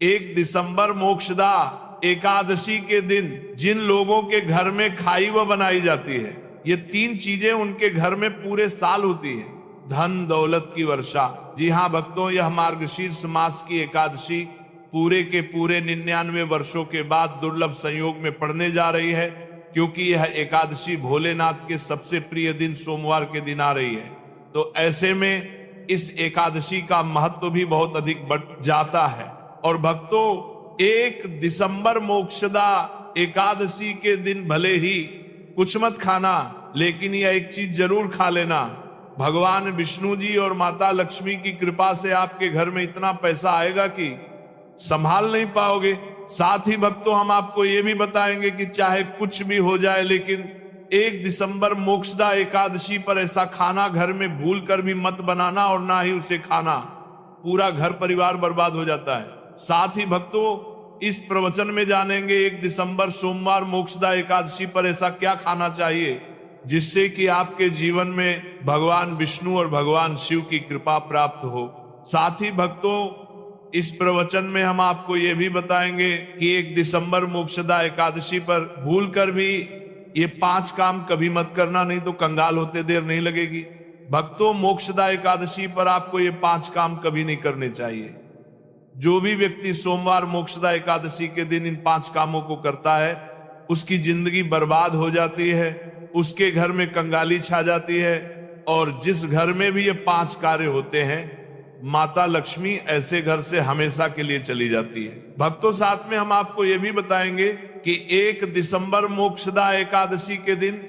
1 दिसंबर मोक्षदा एकादशी के दिन जिन लोगों के घर में खाई व बनाई जाती है, ये 3 चीजें उनके घर में पूरे साल होती है। धन दौलत की वर्षा। जी हाँ भक्तों, यह मार्गशीर्ष मास की एकादशी पूरे के पूरे 99 वर्षों के बाद दुर्लभ संयोग में पड़ने जा रही है, क्योंकि यह एकादशी भोलेनाथ के सबसे प्रिय दिन सोमवार के दिन आ रही है। तो ऐसे में इस एकादशी का महत्व भी बहुत अधिक बढ़ जाता है। और भक्तों, 1 दिसंबर मोक्षदा एकादशी के दिन भले ही कुछ मत खाना, लेकिन यह एक चीज जरूर खा लेना। भगवान विष्णु जी और माता लक्ष्मी की कृपा से आपके घर में इतना पैसा आएगा कि संभाल नहीं पाओगे। साथ ही भक्तों, हम आपको यह भी बताएंगे कि चाहे कुछ भी हो जाए, लेकिन 1 दिसंबर मोक्षदा एकादशी पर ऐसा खाना घर में भूल कर भी मत बनाना, और ना ही उसे खाना, पूरा घर परिवार बर्बाद हो जाता है। साथ ही भक्तों, इस प्रवचन में जानेंगे 1 दिसंबर सोमवार मोक्षदा एकादशी पर ऐसा क्या खाना चाहिए जिससे कि आपके जीवन में भगवान विष्णु और भगवान शिव की कृपा प्राप्त हो। साथ ही भक्तों, इस प्रवचन में हम आपको यह भी बताएंगे कि 1 दिसंबर मोक्षदा एकादशी पर भूल कर भी ये 5 काम कभी मत करना, नहीं तो कंगाल होते देर नहीं लगेगी। भक्तों, मोक्षदा एकादशी पर आपको ये 5 काम कभी नहीं करने चाहिए। जो भी व्यक्ति सोमवार मोक्षदा एकादशी के दिन इन 5 कामों को करता है, उसकी जिंदगी बर्बाद हो जाती है, उसके घर में कंगाली छा जाती है, और जिस घर में भी ये 5 कार्य होते हैं, माता लक्ष्मी ऐसे घर से हमेशा के लिए चली जाती है। भक्तों, साथ में हम आपको यह भी बताएंगे कि 1 दिसंबर मोक्षदा एकादशी के दिन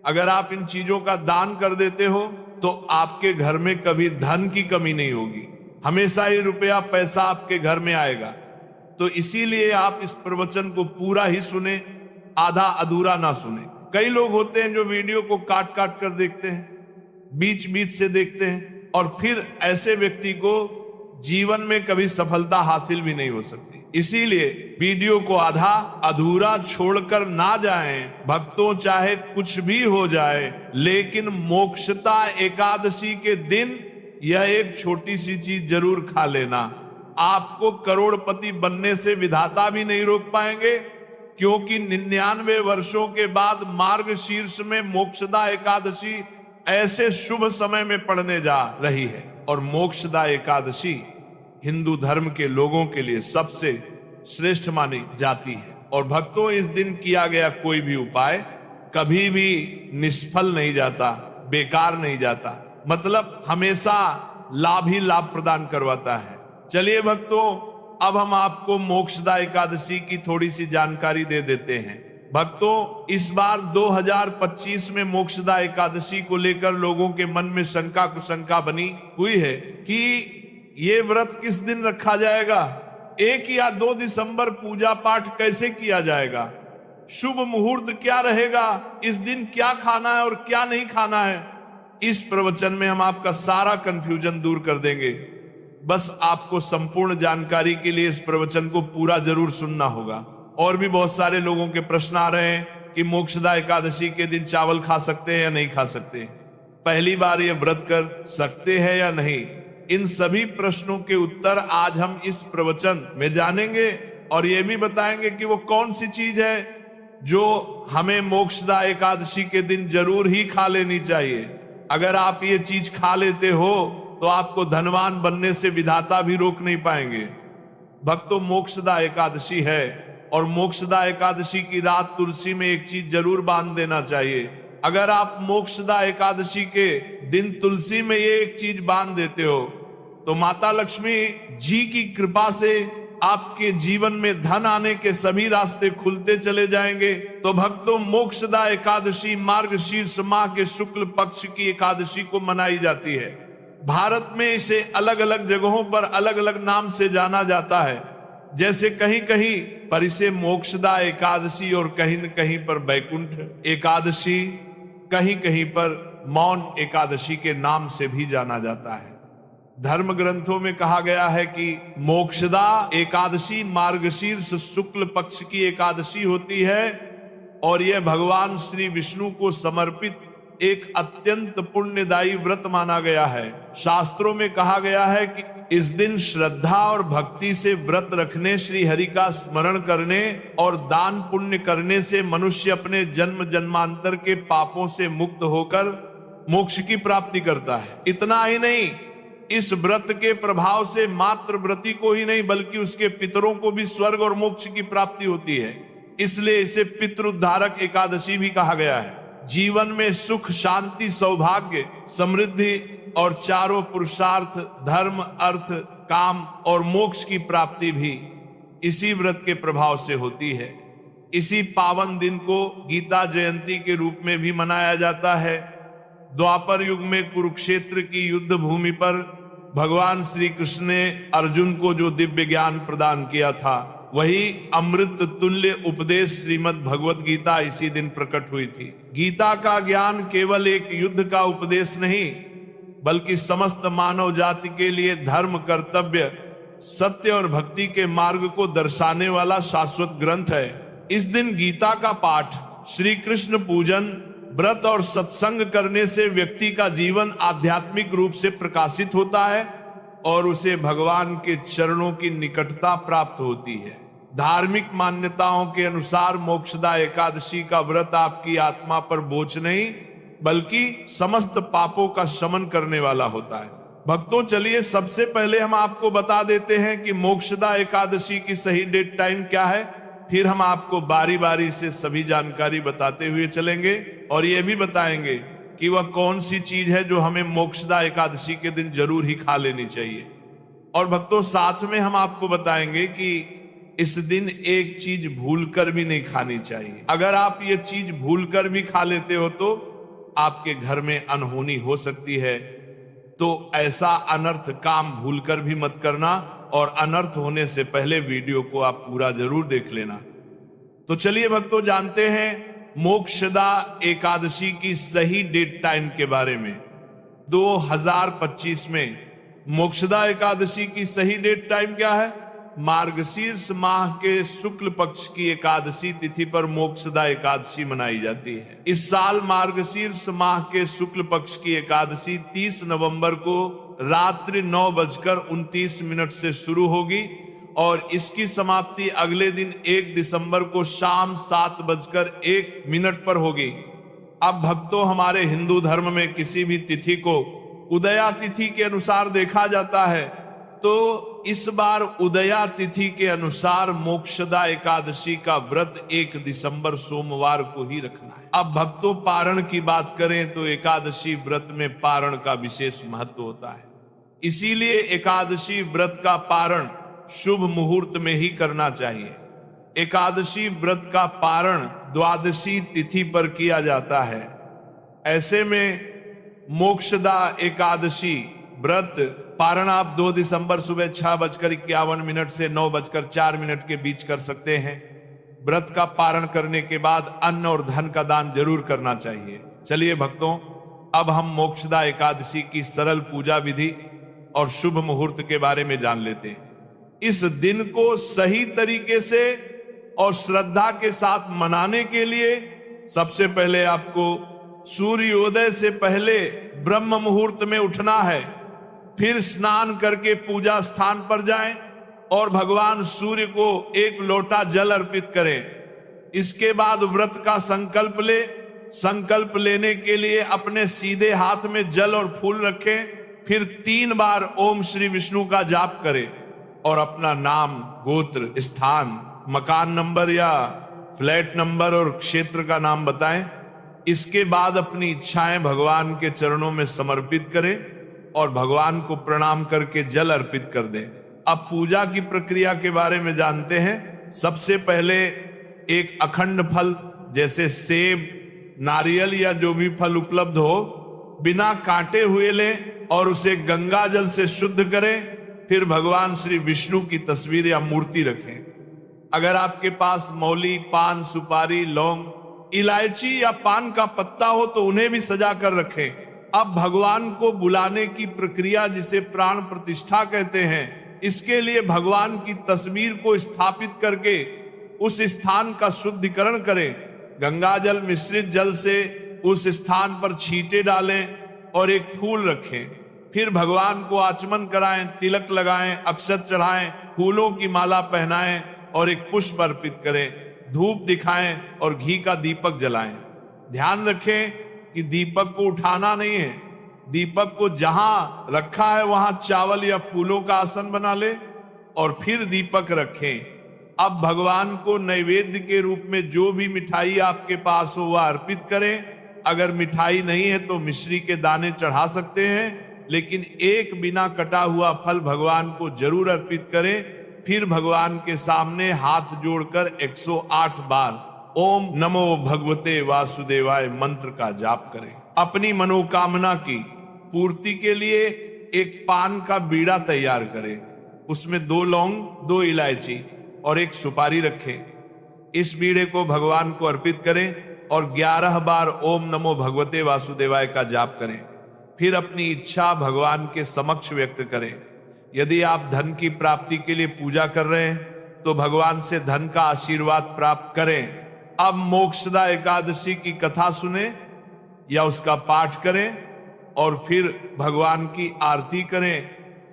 अगर आप इन चीजों का दान कर देते हो तो आपके घर में कभी धन की कमी नहीं होगी, हमेशा ही रुपया पैसा आपके घर में आएगा। तो इसीलिए आप इस प्रवचन को पूरा ही सुने, आधा अधूरा ना सुने। कई लोग होते हैं जो वीडियो को काट काट कर देखते हैं, बीच बीच से देखते हैं, और फिर ऐसे व्यक्ति को जीवन में कभी सफलता हासिल भी नहीं हो सकती। इसीलिए वीडियो को आधा अधूरा छोड़कर ना जाएं। भक्तों, चाहे कुछ भी हो जाए, लेकिन मोक्षदा एकादशी के दिन यह एक छोटी सी चीज जरूर खा लेना। आपको करोड़पति बनने से विधाता भी नहीं रोक पाएंगे, क्योंकि 99 वर्षों के बाद मार्गशीर्ष में मोक्षदा एकादशी ऐसे शुभ समय में पड़ने जा रही है। और मोक्षदा एकादशी हिंदू धर्म के लोगों के लिए सबसे श्रेष्ठ मानी जाती है। और भक्तों, इस दिन किया गया कोई भी उपाय कभी भी निष्फल नहीं जाता, बेकार नहीं जाता, मतलब हमेशा लाभ ही लाभ प्रदान करवाता है। चलिए भक्तों, अब हम आपको मोक्षदा एकादशी की थोड़ी सी जानकारी दे देते हैं। भक्तों, इस बार 2025 में मोक्षदा एकादशी को लेकर लोगों के मन में शंका कुशंका बनी हुई है कि ये व्रत किस दिन रखा जाएगा, 1 या 2 दिसंबर पूजा पाठ कैसे किया जाएगा, शुभ मुहूर्त क्या रहेगा, इस दिन क्या खाना है और क्या नहीं खाना है। इस प्रवचन में हम आपका सारा कंफ्यूजन दूर कर देंगे। बस आपको संपूर्ण जानकारी के लिए इस प्रवचन को पूरा जरूर सुनना होगा। और भी बहुत सारे लोगों के प्रश्न आ रहे हैं कि मोक्षदा एकादशी के दिन चावल खा सकते हैं या नहीं खा सकते, पहली बार ये व्रत कर सकते हैं या नहीं। इन सभी प्रश्नों के उत्तर आज हम इस प्रवचन में जानेंगे, और ये भी बताएंगे कि वो कौन सी चीज है जो हमें मोक्षदा एकादशी के दिन जरूर ही खा लेनी चाहिए। अगर आप ये चीज खा लेते हो तो आपको धनवान बनने से विधाता भी रोक नहीं पाएंगे। भक्तों, मोक्षदा एकादशी है, और मोक्षदा एकादशी की रात तुलसी में एक चीज जरूर बांध देना चाहिए। अगर आप मोक्षदा एकादशी के दिन तुलसी में ये एक चीज बांध देते हो तो माता लक्ष्मी जी की कृपा से आपके जीवन में धन आने के सभी रास्ते खुलते चले जाएंगे। तो भक्तों, मोक्षदा एकादशी मार्गशीर्ष माह के शुक्ल पक्ष की एकादशी को मनाई जाती है। भारत में इसे अलग अलग जगहों पर अलग अलग नाम से जाना जाता है, जैसे कहीं कहीं पर इसे मोक्षदा एकादशी और कहीं न कहीं पर बैकुंठ एकादशी, कहीं कहीं पर मौन एकादशी के नाम से भी जाना जाता है। धर्म ग्रंथों में कहा गया है कि मोक्षदा एकादशी मार्गशीर्ष शुक्ल पक्ष की एकादशी होती है, और यह भगवान श्री विष्णु को समर्पित एक अत्यंत पुण्यदायी व्रत माना गया है। शास्त्रों में कहा गया है कि इस दिन श्रद्धा और भक्ति से व्रत रखने, श्री हरि का स्मरण करने और दान पुण्य करने से मनुष्य अपने जन्म जन्मांतर के पापों से मुक्त होकर मोक्ष की प्राप्ति करता है। इतना ही नहीं, इस व्रत के प्रभाव से मात्र व्रती को ही नहीं बल्कि उसके पितरों को भी स्वर्ग और मोक्ष की प्राप्ति होती है। इसलिए इसे पितृउद्धारक एकादशी भी कहा गया है। जीवन में सुख, शांति, सौभाग्य, समृद्धि और चारों पुरुषार्थ, धर्म, अर्थ, काम और मोक्ष की प्राप्ति भी इसी व्रत के प्रभाव से होती है। इसी पावन दिन को गीता जयंती के रूप में भी मनाया जाता है। द्वापर युग में कुरुक्षेत्र की युद्ध भूमि पर भगवान श्री कृष्ण ने अर्जुन को जो दिव्य ज्ञान प्रदान किया था, वही अमृत तुल्य उपदेश श्रीमद् भगवत गीता इसी दिन प्रकट हुई थी। गीता का ज्ञान केवल एक युद्ध का उपदेश नहीं बल्कि समस्त मानव जाति के लिए धर्म, कर्तव्य, सत्य और भक्ति के मार्ग को दर्शाने वाला शाश्वत ग्रंथ है। इस दिन गीता का पाठ, श्री कृष्ण पूजन, व्रत और सत्संग करने से व्यक्ति का जीवन आध्यात्मिक रूप से प्रकाशित होता है और उसे भगवान के चरणों की निकटता प्राप्त होती है। धार्मिक मान्यताओं के अनुसार मोक्षदा एकादशी का व्रत आपकी आत्मा पर बोझ नहीं बल्कि समस्त पापों का शमन करने वाला होता है। भक्तों, चलिए सबसे पहले हम आपको बता देते हैं कि मोक्षदा एकादशी की सही डेट टाइम क्या है। फिर हम आपको बारी बारी से सभी जानकारी बताते हुए चलेंगे और ये भी बताएंगे कि वह कौन सी चीज है जो हमें मोक्षदा एकादशी के दिन जरूर ही खा लेनी चाहिए। और भक्तों, साथ में हम आपको बताएंगे कि इस दिन एक चीज भूलकर भी नहीं खानी चाहिए। अगर आप ये चीज भूलकर भी खा लेते हो तो आपके घर में अनहोनी हो सकती है। तो ऐसा अनर्थ काम भूलकर भी मत करना और अनर्थ होने से पहले वीडियो को आप पूरा जरूर देख लेना। तो चलिए भक्तों, जानते हैं मोक्षदा एकादशी की सही डेट टाइम के बारे में। 2025 में मोक्षदा एकादशी की सही डेट टाइम क्या है? मार्गशीर्ष माह के शुक्ल पक्ष की एकादशी तिथि पर मोक्षदा एकादशी मनाई जाती है। इस साल मार्गशीर्ष माह के शुक्ल पक्ष की एकादशी 30 नवंबर को रात्रि 9:29 से शुरू होगी और इसकी समाप्ति अगले दिन 1 दिसंबर को शाम 7:01 पर होगी। अब भक्तों, हमारे हिंदू धर्म में किसी भी तिथि को उदया तिथि के अनुसार देखा जाता है, तो इस बार उदया तिथि के अनुसार मोक्षदा एकादशी का व्रत 1 दिसंबर सोमवार को ही रखना है। अब भक्तों, पारण की बात करें तो एकादशी व्रत में पारण का विशेष महत्व होता है। इसीलिए एकादशी व्रत का पारण शुभ मुहूर्त में ही करना चाहिए। एकादशी व्रत का पारण द्वादशी तिथि पर किया जाता है। ऐसे में मोक्षदा एकादशी व्रत पारण आप 2 दिसंबर सुबह 6:51 से 9:04 के बीच कर सकते हैं। व्रत का पारण करने के बाद अन्न और धन का दान जरूर करना चाहिए। चलिए भक्तों, अब हम मोक्षदा एकादशी की सरल पूजा विधि और शुभ मुहूर्त के बारे में जान लेते हैं। इस दिन को सही तरीके से और श्रद्धा के साथ मनाने के लिए सबसे पहले आपको सूर्योदय से पहले ब्रह्म मुहूर्त में उठना है। फिर स्नान करके पूजा स्थान पर जाएं और भगवान सूर्य को 1 लोटा जल अर्पित करें। इसके बाद व्रत का संकल्प ले। संकल्प लेने के लिए अपने सीधे हाथ में जल और फूल रखें। फिर 3 बार ओम श्री विष्णु का जाप करें और अपना नाम, गोत्र, स्थान, मकान नंबर या फ्लैट नंबर और क्षेत्र का नाम बताएं। इसके बाद अपनी इच्छाएं भगवान के चरणों में समर्पित करें और भगवान को प्रणाम करके जल अर्पित कर दें। अब पूजा की प्रक्रिया के बारे में जानते हैं। सबसे पहले एक अखंड फल जैसे सेब, नारियल या जो भी फल उपलब्ध हो, बिना काटे हुए लें और उसे गंगा जल से शुद्ध करें। फिर भगवान श्री विष्णु की तस्वीर या मूर्ति रखें। अगर आपके पास मौली, पान, सुपारी, लौंग, इलायची या पान का पत्ता हो तो उन्हें भी सजा कर रखें। अब भगवान को बुलाने की प्रक्रिया, जिसे प्राण प्रतिष्ठा कहते हैं, इसके लिए भगवान की तस्वीर को स्थापित करके उस स्थान का शुद्धिकरण करें। गंगाजल मिश्रित जल से उस स्थान पर छींटे डालें और एक फूल रखें। फिर भगवान को आचमन कराएं, तिलक लगाएं, अक्षत चढ़ाएं, फूलों की माला पहनाएं और एक पुष्प अर्पित करें, धूप दिखाएं और घी का दीपक जलाएं। ध्यान रखें कि दीपक को उठाना नहीं है, दीपक को जहां रखा है वहां चावल या फूलों का आसन बना ले और फिर दीपक रखें। अब भगवान को नैवेद्य के रूप में जो भी मिठाई आपके पास हो वह अर्पित करें। अगर मिठाई नहीं है तो मिश्री के दाने चढ़ा सकते हैं, लेकिन एक बिना कटा हुआ फल भगवान को जरूर अर्पित करें। फिर भगवान के सामने हाथ जोड़कर 108 बार ओम नमो भगवते वासुदेवाय मंत्र का जाप करें। अपनी मनोकामना की पूर्ति के लिए एक पान का बीड़ा तैयार करें, उसमें 2 लौंग, 2 इलायची और 1 सुपारी रखें। इस बीड़े को भगवान को अर्पित करें और 11 बार ओम नमो भगवते वासुदेवाय का जाप करें। फिर अपनी इच्छा भगवान के समक्ष व्यक्त करें। यदि आप धन की प्राप्ति के लिए पूजा कर रहे हैं तो भगवान से धन का आशीर्वाद प्राप्त करें। अब मोक्षदा एकादशी की कथा सुने या उसका पाठ करें और फिर भगवान की आरती करें।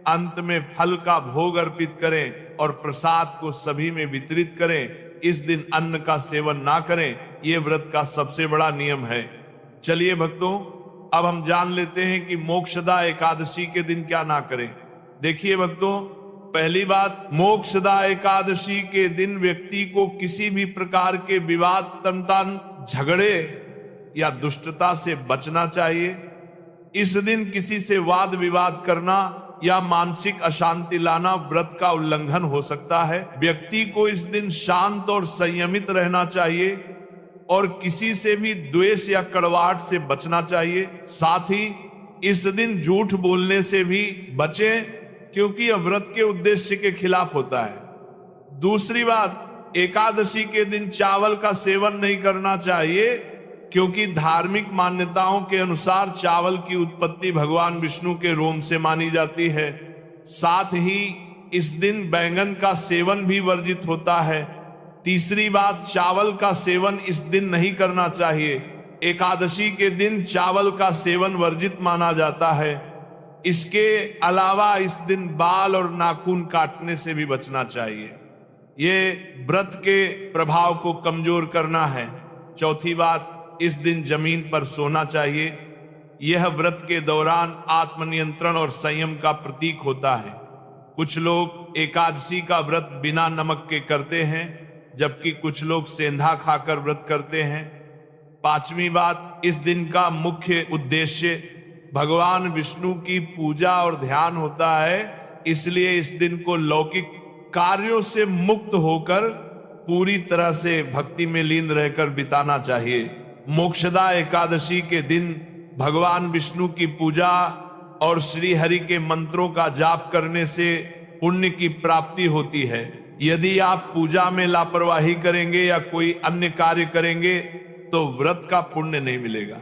अंत में फल का भोग अर्पित करें और प्रसाद को सभी में वितरित करें। इस दिन अन्न का सेवन ना करें, यह व्रत का सबसे बड़ा नियम है। चलिए भक्तों, अब हम जान लेते हैं कि मोक्षदा एकादशी के दिन क्या ना करें। देखिए भक्तों, पहली बात, मोक्षदा एकादशी के दिन व्यक्ति को किसी भी प्रकार के विवाद, तंतन, झगड़े या दुष्टता से बचना चाहिए। इस दिन किसी से वाद विवाद करना या मानसिक अशांति लाना व्रत का उल्लंघन हो सकता है। व्यक्ति को इस दिन शांत और संयमित रहना चाहिए और किसी से भी द्वेष या कड़वाहट से बचना चाहिए। साथ ही इस दिन झूठ बोलने से भी बचें, क्योंकि यह व्रत के उद्देश्य के खिलाफ होता है। दूसरी बात, एकादशी के दिन चावल का सेवन नहीं करना चाहिए, क्योंकि धार्मिक मान्यताओं के अनुसार चावल की उत्पत्ति भगवान विष्णु के रोम से मानी जाती है। साथ ही इस दिन बैंगन का सेवन भी वर्जित होता है। तीसरी बात, चावल का सेवन इस दिन नहीं करना चाहिए। एकादशी के दिन चावल का सेवन वर्जित माना जाता है। इसके अलावा इस दिन बाल और नाखून काटने से भी बचना चाहिए। ये व्रत के प्रभाव को कमजोर करना है। चौथी बात, इस दिन जमीन पर सोना चाहिए। यह व्रत के दौरान आत्मनियंत्रण और संयम का प्रतीक होता है। कुछ लोग एकादशी का व्रत बिना नमक के करते हैं, जबकि कुछ लोग सेंधा खाकर व्रत करते हैं। पांचवी बात, इस दिन का मुख्य उद्देश्य भगवान विष्णु की पूजा और ध्यान होता है, इसलिए इस दिन को लौकिक कार्यों से मुक्त होकर पूरी तरह से भक्ति में लीन रहकर बिताना चाहिए। मोक्षदा एकादशी के दिन भगवान विष्णु की पूजा और श्री हरि के मंत्रों का जाप करने से पुण्य की प्राप्ति होती है। यदि आप पूजा में लापरवाही करेंगे या कोई अन्य कार्य करेंगे तो व्रत का पुण्य नहीं मिलेगा।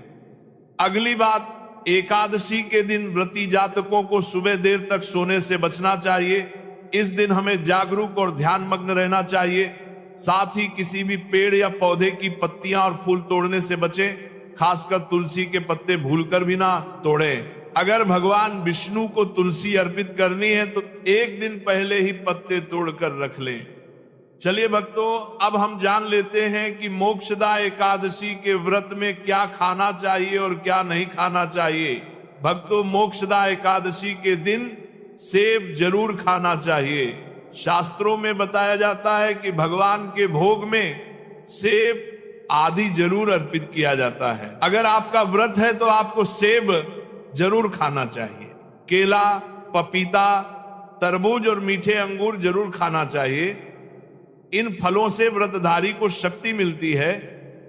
अगली बात, एकादशी के दिन व्रती जातकों को सुबह देर तक सोने से बचना चाहिए। इस दिन हमें जागरूक और ध्यान मग्न रहना चाहिए। साथ ही किसी भी पेड़ या पौधे की पत्तियां और फूल तोड़ने से बचें, खासकर तुलसी के पत्ते भूलकर भी ना तोड़ें। अगर भगवान विष्णु को तुलसी अर्पित करनी है तो एक दिन पहले ही पत्ते तोड़कर रख लें। चलिए भक्तों, अब हम जान लेते हैं कि मोक्षदा एकादशी के व्रत में क्या खाना चाहिए और क्या नहीं खाना चाहिए। भक्तों, मोक्षदा एकादशी के दिन सेब जरूर खाना चाहिए। शास्त्रों में बताया जाता है कि भगवान के भोग में सेब आदि जरूर अर्पित किया जाता है। अगर आपका व्रत है तो आपको सेब जरूर खाना चाहिए। केला, पपीता, तरबूज और मीठे अंगूर जरूर खाना चाहिए। इन फलों से व्रतधारी को शक्ति मिलती है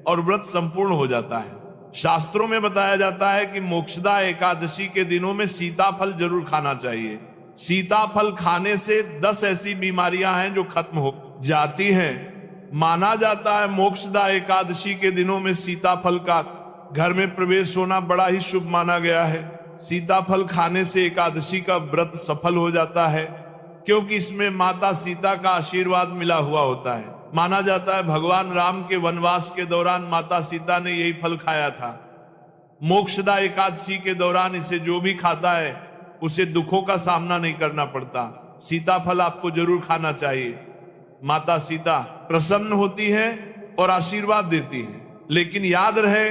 और व्रत संपूर्ण हो जाता है। शास्त्रों में बताया जाता है कि मोक्षदा एकादशी के दिनों में सीताफल जरूर खाना चाहिए। सीताफल खाने से 10 ऐसी बीमारियां हैं जो खत्म हो जाती हैं। माना जाता है मोक्षदा एकादशी के दिनों में सीताफल का घर में प्रवेश होना बड़ा ही शुभ माना गया है। सीताफल खाने से एकादशी का व्रत सफल हो जाता है, क्योंकि इसमें माता सीता का आशीर्वाद मिला हुआ होता है। माना जाता है भगवान राम के वनवास के दौरान माता सीता ने यही फल खाया था। मोक्षदा एकादशी के दौरान इसे जो भी खाता है उसे दुखों का सामना नहीं करना पड़ता। सीताफल आपको जरूर खाना चाहिए। माता सीता प्रसन्न होती है और आशीर्वाद देती है। लेकिन याद रहे,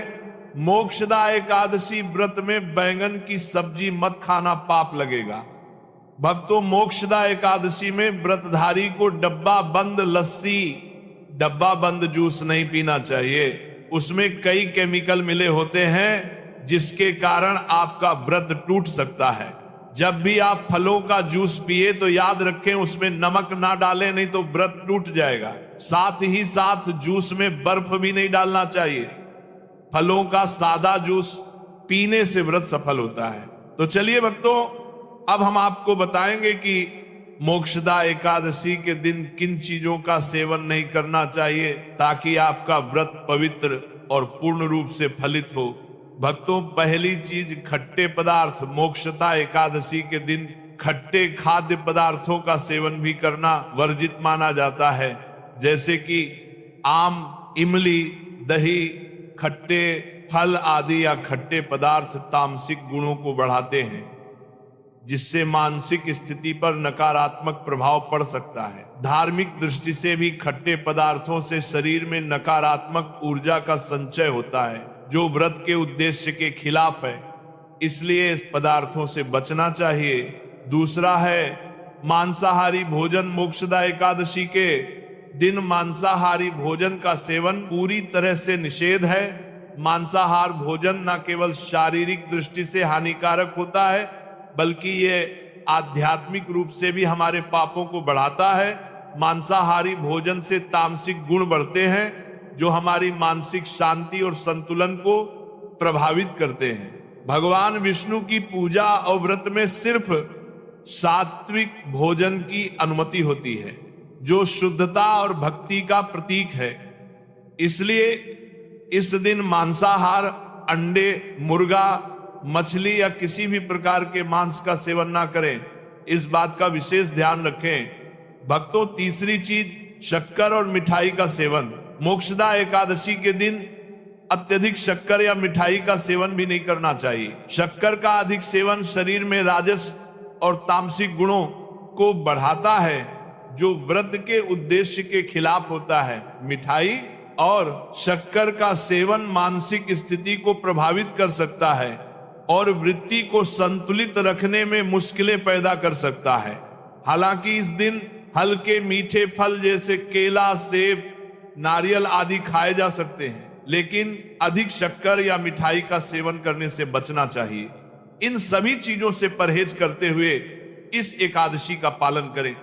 मोक्षदा एकादशी व्रत में बैंगन की सब्जी मत खाना, पाप लगेगा। भक्तों, मोक्षदा एकादशी में व्रतधारी को डब्बा बंद लस्सी, डब्बा बंद जूस नहीं पीना चाहिए। उसमें कई केमिकल मिले होते हैं जिसके कारण आपका व्रत टूट सकता है। जब भी आप फलों का जूस पिए तो याद रखें उसमें नमक ना डालें, नहीं तो व्रत टूट जाएगा। साथ ही साथ जूस में बर्फ भी नहीं डालना चाहिए। फलों का सादा जूस पीने से व्रत सफल होता है। तो चलिए भक्तों, अब हम आपको बताएंगे कि मोक्षदा एकादशी के दिन किन चीजों का सेवन नहीं करना चाहिए ताकि आपका व्रत पवित्र और पूर्ण रूप से फलित हो। भक्तों, पहली चीज खट्टे पदार्थ। मोक्षदा एकादशी के दिन खट्टे खाद्य पदार्थों का सेवन भी करना वर्जित माना जाता है, जैसे कि आम, इमली, दही, खट्टे फल आदि या खट्टे पदार्थ तामसिक गुणों को बढ़ाते हैं, जिससे मानसिक स्थिति पर नकारात्मक प्रभाव पड़ सकता है। धार्मिक दृष्टि से भी खट्टे पदार्थों से शरीर में नकारात्मक ऊर्जा का संचय होता है, जो व्रत के उद्देश्य के खिलाफ है। इसलिए इस पदार्थों से बचना चाहिए। दूसरा है मांसाहारी भोजन। मोक्षदा एकादशी के दिन मांसाहारी भोजन का सेवन पूरी तरह से निषेध है। मांसाहार भोजन न केवल शारीरिक दृष्टि से हानिकारक होता है, बल्कि ये आध्यात्मिक रूप से भी हमारे पापों को बढ़ाता है। मांसाहारी भोजन से तामसिक गुण बढ़ते हैं, जो हमारी मानसिक शांति और संतुलन को प्रभावित करते हैं। भगवान विष्णु की पूजा और व्रत में सिर्फ सात्विक भोजन की अनुमति होती है, जो शुद्धता और भक्ति का प्रतीक है। इसलिए इस दिन मांसाहार, अंडे, मुर्गा, मछली या किसी भी प्रकार के मांस का सेवन ना करें। इस बात का विशेष ध्यान रखें। भक्तों, तीसरी चीज शक्कर और मिठाई का सेवन। मोक्षदा एकादशी के दिन अत्यधिक शक्कर या मिठाई का सेवन भी नहीं करना चाहिए। शक्कर का अधिक सेवन शरीर में राजस और तामसिक गुणों को बढ़ाता है, जो व्रत के उद्देश्य के खिलाफ होता है। मिठाई और शक्कर का सेवन मानसिक स्थिति को प्रभावित कर सकता है और वृत्ति को संतुलित रखने में मुश्किलें पैदा कर सकता है। हालांकि इस दिन हल्के मीठे फल जैसे केला, सेब, नारियल आदि खाए जा सकते हैं, लेकिन अधिक शक्कर या मिठाई का सेवन करने से बचना चाहिए। इन सभी चीजों से परहेज करते हुए इस एकादशी का पालन करें।